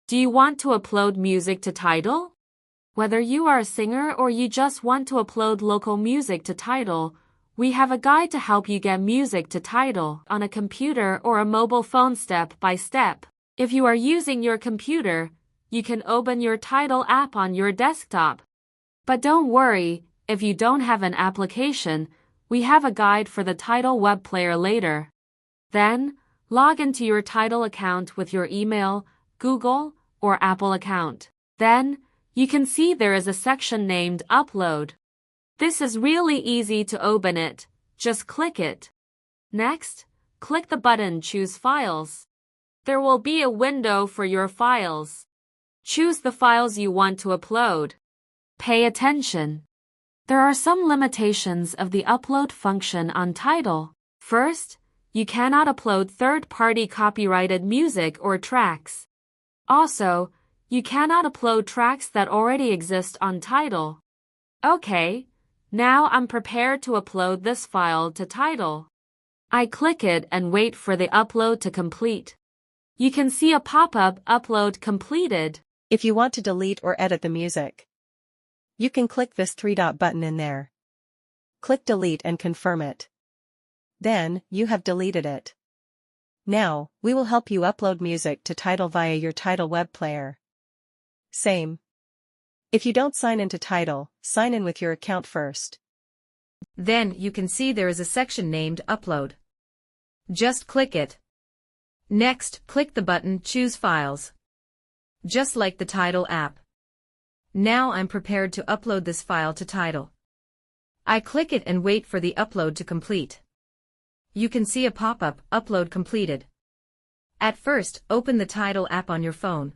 Do you want to upload music to Tidal? Whether you are a singer or you just want to upload local music to Tidal, we have a guide to help you get music to Tidal on a computer or a mobile phone step by step. If you are using your computer, you can open your Tidal app on your desktop. But don't worry, if you don't have an application, we have a guide for the Tidal web player later. Then, log into your Tidal account with your email, Google, or Apple account. Then, you can see there is a section named Upload. This is really easy to open it. Just click it. Next, click the button Choose Files. There will be a window for your files. Choose the files you want to upload. Pay attention. There are some limitations of the upload function on Tidal. First, you cannot upload third-party copyrighted music or tracks. Also, you cannot upload tracks that already exist on Tidal. Okay, now I'm prepared to upload this file to Tidal. I click it and wait for the upload to complete. You can see a pop-up Upload Completed. If you want to delete or edit the music, you can click this three-dot button in there. Click Delete and confirm it. Then, you have deleted it. Now, we will help you upload music to Tidal via your Tidal web player. Same. If you don't sign into Tidal, sign in with your account first. Then you can see there is a section named Upload. Just click it. Next, click the button Choose Files. Just like the Tidal app. Now I'm prepared to upload this file to Tidal. I click it and wait for the upload to complete. You can see a pop-up, Upload Completed. At first, open the Tidal app on your phone.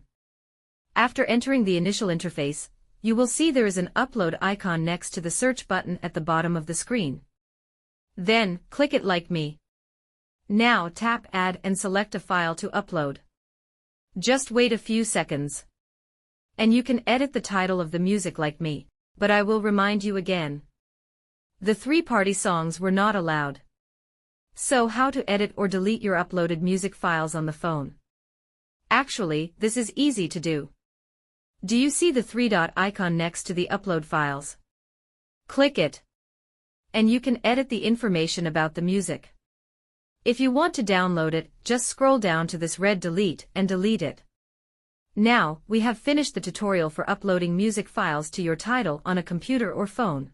After entering the initial interface, you will see there is an upload icon next to the search button at the bottom of the screen. Then, click it like me. Now tap Add and select a file to upload. Just wait a few seconds. And you can edit the title of the music like me, but I will remind you again. The three-party songs were not allowed. So how to edit or delete your uploaded music files on the phone? Actually, this is easy to do. Do you see the three-dot icon next to the upload files? Click it. And you can edit the information about the music. If you want to download it, just scroll down to this red Delete and delete it. Now, we have finished the tutorial for uploading music files to your Tidal on a computer or phone.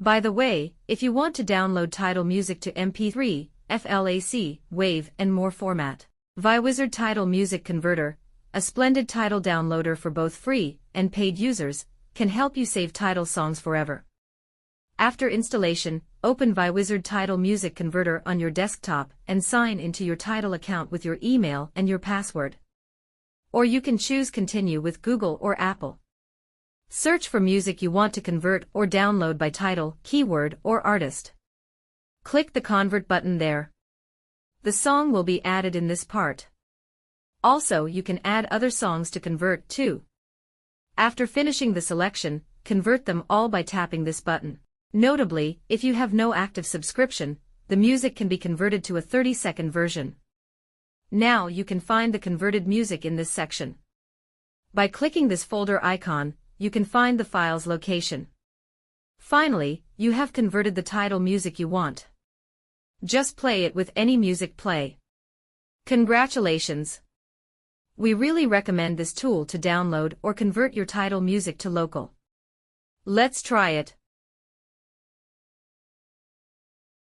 By the way, if you want to download Tidal music to MP3, FLAC, WAV, and more format, ViWizard Tidal Music Converter, a splendid Tidal downloader for both free and paid users, can help you save Tidal songs forever. After installation, open ViWizard Tidal Music Converter on your desktop and sign into your Tidal account with your email and your password. Or you can choose Continue with Google or Apple. Search for music you want to convert or download by title, keyword, or artist. Click the Convert button there. The song will be added in this part. Also, you can add other songs to convert too. After finishing the selection, convert them all by tapping this button. Notably, if you have no active subscription, the music can be converted to a 30-second version. Now you can find the converted music in this section. By clicking this folder icon, you can find the file's location. Finally, you have converted the Tidal music you want. Just play it with any music play. Congratulations! We really recommend this tool to download or convert your Tidal music to local. Let's try it.